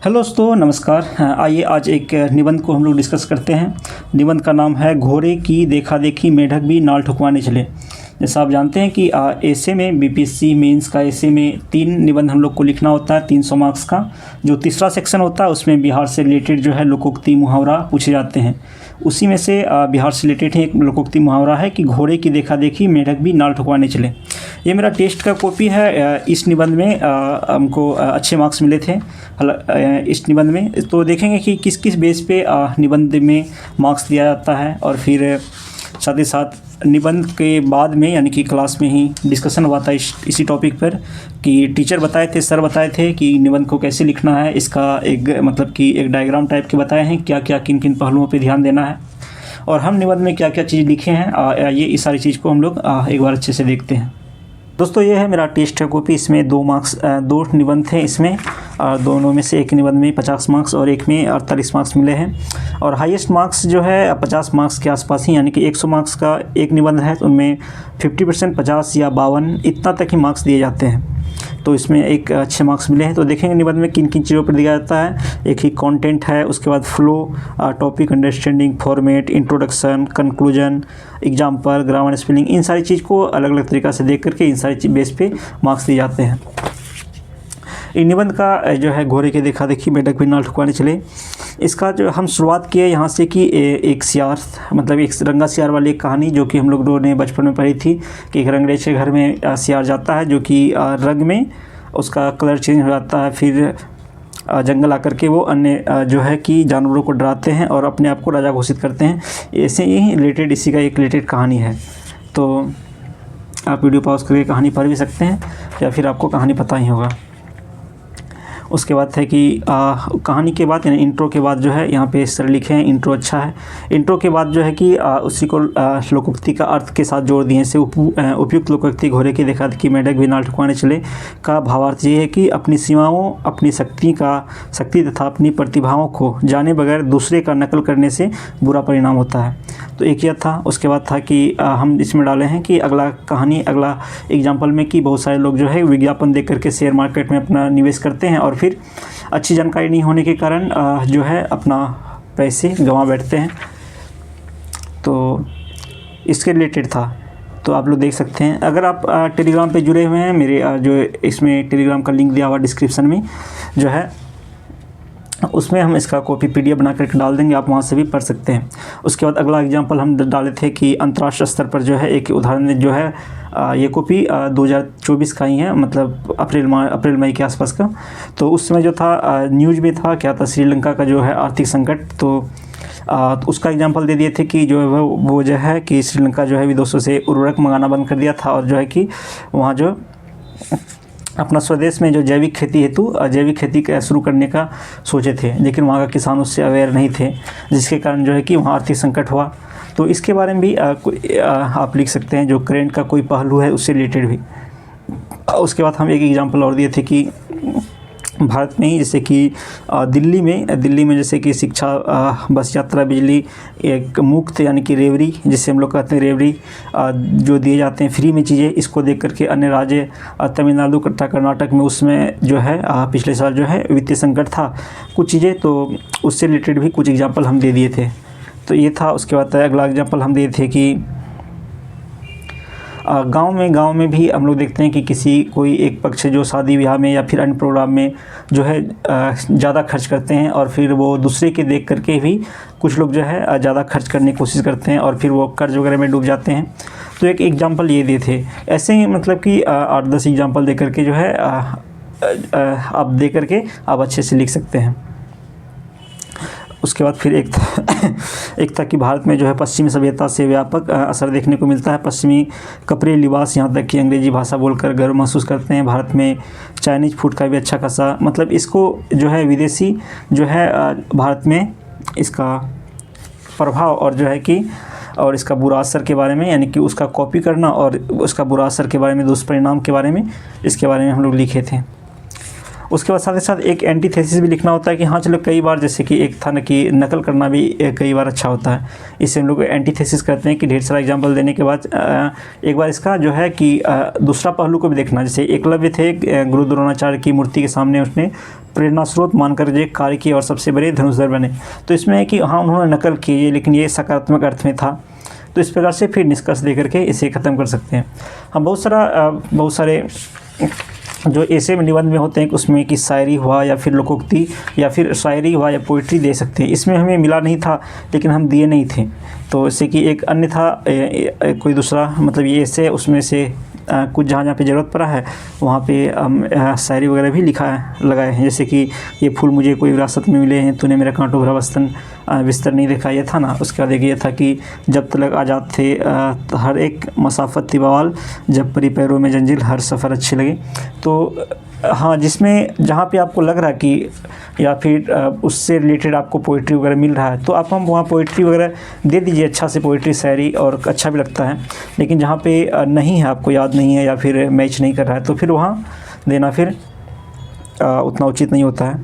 Hello दोस्तों, नमस्कार। आइए आज एक निबंध को हम लोग डिस्कस करते हैं। निबंध का नाम है घोड़े की देखा देखी मेढक भी नाल ठुकवाने चले। जैसा आप जानते हैं कि ऐसे में बीपीएससी मेंस का ऐसे में 3 निबंध हम लोग को लिखना होता है 300 मार्क्स का। जो तीसरा सेक्शन होता है उसमें बिहार से रिलेटेड जो है लोकोक्ति मुहावरा पूछे जाते हैं। उसी में से बिहार से रिलेटेड एक लोकोक्ति मुहावरा है कि घोड़े की देखा देखी मेढक भी नाल ठुकवाने चले। ये मेरा टेस्ट का कॉपी है। इस निबंध में हमको अच्छे मार्क्स मिले थे इस निबंध में। तो देखेंगे कि किस किस बेस पे निबंध में मार्क्स दिया जाता है, और फिर साथ ही साथ निबंध के बाद में यानी कि क्लास में ही डिस्कशन हुआ था इसी टॉपिक पर कि टीचर बताए थे, सर बताए थे कि निबंध को कैसे लिखना है। इसका एक मतलब कि एक डायग्राम टाइप के बताए हैं क्या क्या किन किन पहलुओं पे ध्यान देना है, और हम निबंध में क्या क्या चीज़ लिखे हैं ये इस सारी चीज़ को हम लोग एक बार अच्छे से देखते हैं। दोस्तों, ये है मेरा टेस्ट का कॉपी। इसमें 2 निबंध थे इसमें, और दोनों में से एक निबंध में 50 मार्क्स और एक में 48 मार्क्स मिले हैं। और हाईएस्ट मार्क्स जो है 50 मार्क्स के आसपास ही, यानी कि 100 मार्क्स का एक निबंध है तो उनमें 50% 50 या 52 इतना तक ही मार्क्स दिए जाते हैं। तो इसमें एक अच्छे मार्क्स मिले हैं। तो देखेंगे निबंध में किन किन चीज़ों पर दिया जाता है। एक ही कंटेंट है, उसके बाद flow, topic understanding, format, introduction, conclusion, example, grammar, spelling, इन सारी चीज़ को अलग अलग तरीक़ा से देख करके इन सारी बेस पे मार्क्स दिए जाते हैं। इन निबंध का जो है घोड़े के देखा देखी मेढक भी नाल ठुकवाने चले, इसका जो हम शुरुआत किए यहाँ से कि एक सियार मतलब एक रंगा सियार वाली एक कहानी जो कि हम लोगों ने बचपन में पढ़ी थी कि एक रंगरेज के घर में सियार जाता है जो कि रंग में उसका कलर चेंज हो जाता है। फिर जंगल आकर के वो अन्य जो है कि जानवरों को डराते हैं और अपने आप को राजा घोषित करते हैं। ऐसे ही रिलेटेड इसी का एक रिलेटेड कहानी है। तो आप वीडियो पॉज करके कहानी पढ़ भी सकते हैं या फिर आपको कहानी पता ही होगा। उसके बाद है कि कहानी के बाद यानी इंट्रो के बाद जो है यहाँ पे इस तरह लिखे हैं, इंट्रो अच्छा है। इंट्रो के बाद जो है कि उसी को लोकोक्ति का अर्थ के साथ जोड़ दिए से उपयुक्त लोकोक्ति घोड़े की देखा देखी मेढक भी नाल ठुकवाने चले का भावार्थ ये है कि अपनी सीमाओं, अपनी शक्ति तथा अपनी प्रतिभाओं को जाने बगैर दूसरे का नकल करने से बुरा परिणाम होता है। तो एक यह था। उसके बाद था कि हम इसमें डाले हैं कि अगला एग्जाम्पल में कि बहुत सारे लोग जो है विज्ञापन देख करके शेयर मार्केट में अपना निवेश करते हैं और फिर अच्छी जानकारी नहीं होने के कारण जो है अपना पैसे गंवा बैठते हैं। तो इसके रिलेटेड था। तो आप लोग देख सकते हैं। अगर आप टेलीग्राम पे जुड़े हुए हैं, मेरे जो इसमें टेलीग्राम का लिंक दिया हुआ डिस्क्रिप्शन में जो है, उसमें हम इसका कॉपी पीडीएफ बना करके डाल देंगे, आप वहाँ से भी पढ़ सकते हैं। उसके बाद अगला एग्जांपल हम डाले थे कि अंतर्राष्ट्रीय स्तर पर जो है एक उदाहरण जो है ये कॉपी 2024 का ही है, मतलब अप्रैल मई के आसपास का। तो उस समय जो था न्यूज़ में था क्या था, श्रीलंका का जो है आर्थिक संकट। तो उसका एग्जांपल दे दिए थे कि जो है वो जो है कि श्रीलंका जो है विदेशों से उर्वरक मंगाना बंद कर दिया था, और जो है कि वहाँ जो अपना स्वदेश में जो जैविक खेती शुरू करने का सोचे थे, लेकिन वहाँ का किसान उससे अवेयर नहीं थे, जिसके कारण जो है कि वहाँ आर्थिक संकट हुआ। तो इसके बारे में भी आप लिख सकते हैं, जो करंट का कोई पहलू है उससे रिलेटेड भी। उसके बाद हम एक एग्जांपल और दिए थे कि भारत में ही जैसे कि दिल्ली में जैसे कि शिक्षा, बस यात्रा, बिजली एक मुफ्त यानी कि रेवड़ी जिसे हम लोग कहते हैं रेवड़ी जो दिए जाते हैं फ्री में चीज़ें, इसको देख करके अन्य राज्य तमिलनाडु तथा कर्नाटक में उसमें जो है पिछले साल जो है वित्तीय संकट था कुछ चीज़ें, तो उससे रिलेटेड भी कुछ एग्जाम्पल हम दे दिए थे। तो ये था। उसके बाद अगला एग्जाम्पल हम दिए थे कि गांव में भी हम लोग देखते हैं कि कोई एक पक्ष जो शादी ब्याह में या फिर अन्य प्रोग्राम में जो है ज़्यादा खर्च करते हैं, और फिर वो दूसरे के देख करके भी कुछ लोग जो है ज़्यादा खर्च करने की कोशिश करते हैं और फिर वो कर्ज वगैरह में डूब जाते हैं। तो एक एग्जांपल ये दिए थे। ऐसे ही मतलब कि 8-10 एग्जांपल दे करके जो है आप दे करके आप अच्छे से लिख सकते हैं। उसके बाद फिर एक था कि भारत में जो है पश्चिमी सभ्यता से व्यापक असर देखने को मिलता है। पश्चिमी कपड़े, लिबास, यहाँ तक कि अंग्रेजी भाषा बोलकर गर्व महसूस करते हैं। भारत में चाइनीज़ फूड का भी अच्छा खासा मतलब इसको जो है विदेशी जो है भारत में इसका प्रभाव और जो है कि और इसका बुरा असर के बारे में, यानी कि उसका कॉपी करना और उसका बुरा असर के बारे में, दुष्परिणाम के बारे में, इसके बारे में हम लोग लिखे थे। उसके बाद साथ ही साथ एक एंटीथेसिस भी लिखना होता है कि हाँ चलो, कई बार जैसे कि एक था ना कि नकल करना भी कई बार अच्छा होता है, इससे हम लोग एंटीथेसिस करते हैं कि ढेर सारा एग्जाम्पल देने के बाद एक बार इसका जो है कि दूसरा पहलू को भी देखना। जैसे एकलव्य थे, गुरु द्रोणाचार्य की मूर्ति के सामने उसने प्रेरणा स्रोत मानकर ये कार्य किए और सबसे बड़े धनुषधर बने। तो इसमें है कि हाँ उन्होंने नकल की, लेकिन ये सकारात्मक अर्थ में था। तो इस प्रकार से फिर निष्कर्ष दे करके इसे ख़त्म कर सकते हैं हम। बहुत सारे जो ऐसे निबंध में होते हैं उसमें कि शायरी हुआ या फिर लोकोक्ति या फिर शायरी हुआ या पोइट्री दे सकते हैं। इसमें हमें मिला नहीं था लेकिन हम दिए नहीं थे, तो इससे कि एक अन्य था कोई दूसरा, मतलब ये ऐसे उसमें से कुछ जहाँ पे ज़रूरत पड़ा है वहाँ पे शायरी वगैरह भी लगाए हैं। जैसे कि ये फूल मुझे कोई विरासत में मिले हैं, तूने मेरा कांटों भरा बिस्तर नहीं देखा, ये था ना। उसके बाद ये था कि जब तलक आज़ाद थे हर एक मसाफत थी बवाल, जब परी पैरों में जंजीर हर सफ़र अच्छे लगे। तो हाँ, जिसमें जहाँ पे आपको लग रहा है कि या फिर उससे रिलेटेड आपको पोइट्री वगैरह मिल रहा है तो आप हम वहाँ पोइट्री वगैरह दे दीजिए, अच्छा से पोइट्री शायरी, और अच्छा भी लगता है। लेकिन जहाँ पे नहीं है, आपको याद नहीं है या फिर मैच नहीं कर रहा है, तो फिर वहाँ देना फिर उतना उचित नहीं होता है।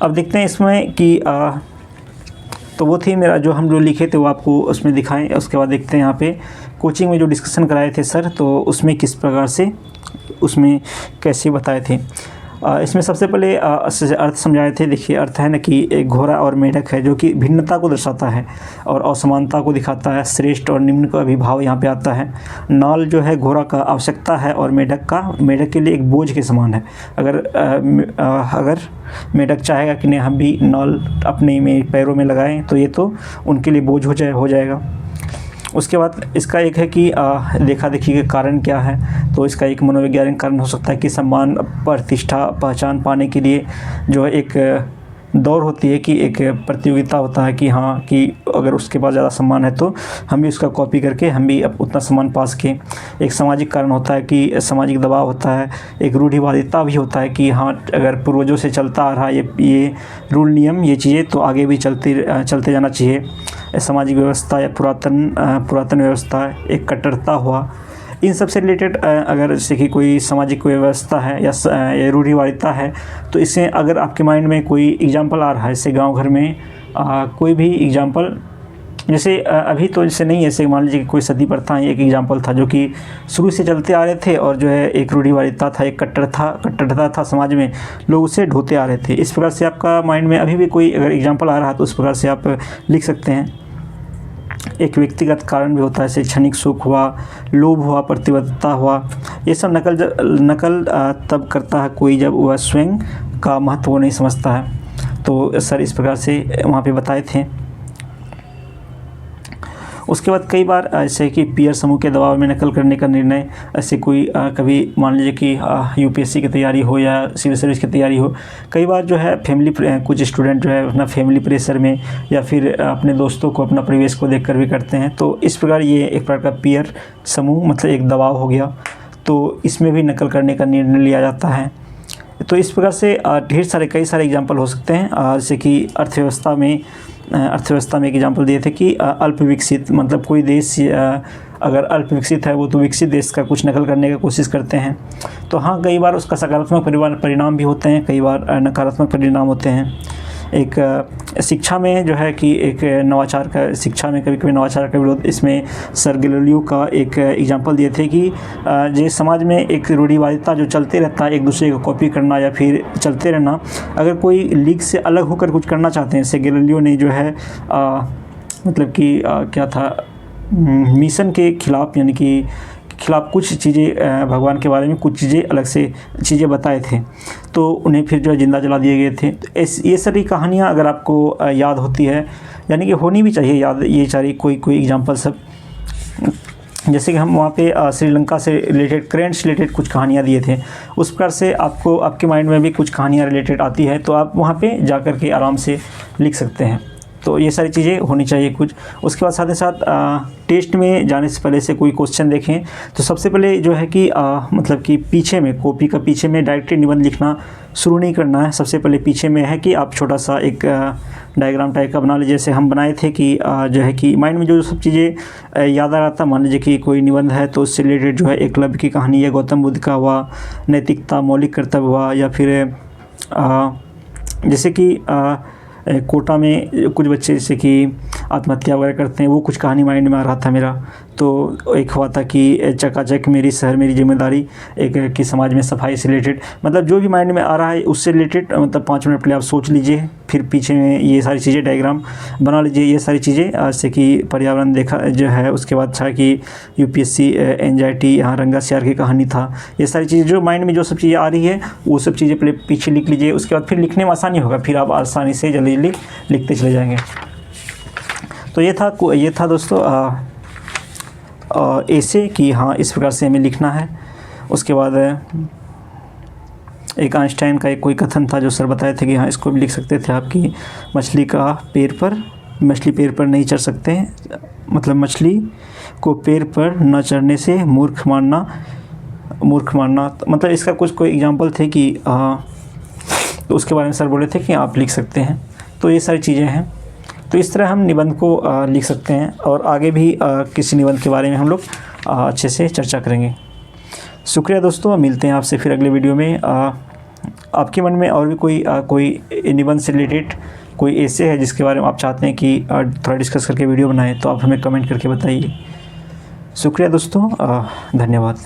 अब देखते हैं इसमें कि तो वो थी मेरा जो हम जो लिखे थे वो आपको उसमें दिखाएं। उसके बाद देखते हैं यहाँ पे कोचिंग में जो डिस्कशन कराए थे सर, तो उसमें किस प्रकार से उसमें कैसे बताए थे। इसमें सबसे पहले अर्थ समझाए थे। देखिए अर्थ है ना कि एक घोड़ा और मेढक है जो कि भिन्नता को दर्शाता है और असमानता को दिखाता है। श्रेष्ठ और निम्न का अभिभाव यहाँ पे आता है। नाल जो है घोड़ा का आवश्यकता है और मेढक के लिए एक बोझ के समान है। अगर मेढक चाहेगा कि नहीं हम भी नाल अपने में पैरों में लगाएं तो ये तो उनके लिए बोझ हो जाएगा। उसके बाद इसका एक है कि देखा देखी के कारण क्या है, तो इसका एक मनोवैज्ञानिक कारण हो सकता है कि सम्मान प्रतिष्ठा पहचान पाने के लिए जो है एक दौड़ होती है, कि एक प्रतियोगिता होता है कि हाँ कि अगर उसके पास ज़्यादा सम्मान है तो हम भी उसका कॉपी करके हम भी उतना सम्मान पा सकें। एक सामाजिक कारण होता है कि सामाजिक दबाव होता है। एक रूढ़िवादिता भी होता है कि हाँ अगर पूर्वजों से चलता आ रहा ये रूल नियम ये चीज़ें तो आगे भी चलते जाना चाहिए। सामाजिक व्यवस्था या पुरातन व्यवस्था, एक कट्टरता हुआ। इन सब से रिलेटेड अगर जैसे कि कोई सामाजिक व्यवस्था है या रूढ़िवादिता है तो इससे अगर आपके माइंड में कोई एग्जांपल आ रहा है, जैसे गांव घर में कोई भी एग्जांपल, जैसे अभी तो जैसे नहीं, ऐसे मान लीजिए कि कोई सती प्रथा एक एग्जांपल था जो कि शुरू से चलते आ रहे थे और जो है एक रूढ़िवादिता था, एक कट्टरता था समाज में, लोग उसे ढोते आ रहे थे। इस प्रकार से आपका माइंड में अभी भी कोई अगर एग्जांपल आ रहा है तो उस प्रकार से आप लिख सकते हैं। एक व्यक्तिगत कारण भी होता है, जैसे क्षणिक सुख हुआ, लोभ हुआ, प्रतिबद्धता हुआ। ये सब नकल तब करता है कोई जब वह स्वयं का महत्व नहीं समझता है। तो सर इस प्रकार से वहाँ पे बताए थे। उसके बाद कई बार ऐसे कि पीयर समूह के दबाव में नकल करने का निर्णय, ऐसे कोई कभी मान लीजिए कि यूपीएससी की तैयारी हो या सिविल सर्विस की तैयारी हो, कई बार जो है कुछ स्टूडेंट जो है अपना फैमिली प्रेशर में या फिर अपने दोस्तों को अपना परिवेश को देखकर भी करते हैं। तो इस प्रकार ये एक प्रकार का पीयर समूह मतलब एक दबाव हो गया, तो इसमें भी नकल करने का निर्णय लिया जाता है। तो इस प्रकार से कई सारे एग्जाम्पल हो सकते हैं। जैसे कि अर्थव्यवस्था में एक एग्जाम्पल दिए थे कि अल्प विकसित, मतलब कोई देश अगर अल्प विकसित है वो तो विकसित देश का कुछ नकल करने की कोशिश करते हैं। तो हाँ, कई बार उसका सकारात्मक परिणाम भी होते हैं, कई बार नकारात्मक परिणाम होते हैं। एक शिक्षा में जो है कि एक नवाचार का, शिक्षा में कभी कभी नवाचार का विरोध, इसमें सर गैलीलियो का एक एग्जांपल दिए थे कि जो समाज में एक रूढ़िवादिता जो चलते रहता है, एक दूसरे को कॉपी करना या फिर चलते रहना, अगर कोई लीग से अलग होकर कुछ करना चाहते हैं, जैसे गैलीलियो ने जो है मतलब कि क्या था, मिशन के खिलाफ, यानी कि खिलाफ कुछ चीज़ें, भगवान के बारे में कुछ चीज़ें अलग से चीज़ें बताए थे, तो उन्हें फिर जो है जिंदा जला दिए गए थे। तो ये सारी कहानियाँ अगर आपको याद होती है, यानी कि होनी भी चाहिए याद, ये सारी कोई एग्जांपल सब। जैसे कि हम वहाँ पे श्रीलंका से रिलेटेड, करेंट से रिलेटेड कुछ कहानियाँ दिए थे, उस प्रकार से आपको आपके माइंड में भी कुछ कहानियाँ रिलेटेड आती है तो आप वहाँ पे जा कर के आराम से लिख सकते हैं। तो ये सारी चीज़ें होनी चाहिए कुछ। उसके बाद साथ ही साथ टेस्ट में जाने से पहले से कोई क्वेश्चन देखें तो सबसे पहले जो है कि मतलब कि पीछे में, कॉपी का पीछे में डायरेक्टली निबंध लिखना शुरू नहीं करना है। सबसे पहले पीछे में है कि आप छोटा सा एक डायग्राम टाइप का बना लीजिए, जैसे हम बनाए थे कि जो है कि माइंड में जो सब चीज़ें याद आ रहा था, मान लीजिए कि कोई निबंध है तो उससे रिलेटेड जो है एकलव्य की कहानी या गौतम बुद्ध का हुआ, नैतिकता, मौलिक कर्तव्य हुआ, या फिर जैसे कि कोटा में कुछ बच्चे जैसे कि आत्महत्या वगैरह करते हैं, वो कुछ कहानी माइंड में आ रहा था मेरा। तो एक हुआ था कि चकाचक मेरी शहर मेरी जिम्मेदारी, एक कि समाज में सफाई से रिलेटेड, मतलब जो भी माइंड में आ रहा है उससे रिलेटेड, मतलब 5 मिनट पहले आप सोच लीजिए, फिर पीछे में ये सारी चीज़ें डायग्राम बना लीजिए, ये सारी चीज़ें जैसे कि पर्यावरण देखा जो है, उसके बाद था कि यूपीएससी एंजाइटी, यहाँ रंगा सियार की कहानी था, ये सारी चीज़ें जो माइंड में जो सब चीज़ें आ रही है वो सब चीज़ें पहले पीछे लिख लीजिए, उसके बाद फिर लिखने में आसानी होगा, फिर आप आसानी से जल्दी जल्दी लिखते चले जाएंगे। तो ये था दोस्तों ऐसे कि हाँ इस प्रकार से हमें लिखना है। उसके बाद एक आइंस्टाइन का एक कोई कथन था जो सर बताए थे कि हाँ इसको भी लिख सकते थे आप, कि मछली पैर पर नहीं चढ़ सकते, मतलब मछली को पैर पर न चढ़ने से मूर्ख मानना, मतलब इसका कुछ कोई एग्जांपल थे कि तो उसके बारे में सर बोले थे कि आप लिख सकते हैं। तो ये सारी चीज़ें हैं, तो इस तरह हम निबंध को लिख सकते हैं, और आगे भी किसी निबंध के बारे में हम लोग अच्छे से चर्चा करेंगे। शुक्रिया दोस्तों, मिलते हैं आपसे फिर अगले वीडियो में। आपके मन में और भी कोई निबंध से रिलेटेड कोई ऐसे है जिसके बारे में आप चाहते हैं कि थोड़ा डिस्कस करके वीडियो बनाएं, तो आप हमें कमेंट करके बताइए। शुक्रिया दोस्तों, धन्यवाद।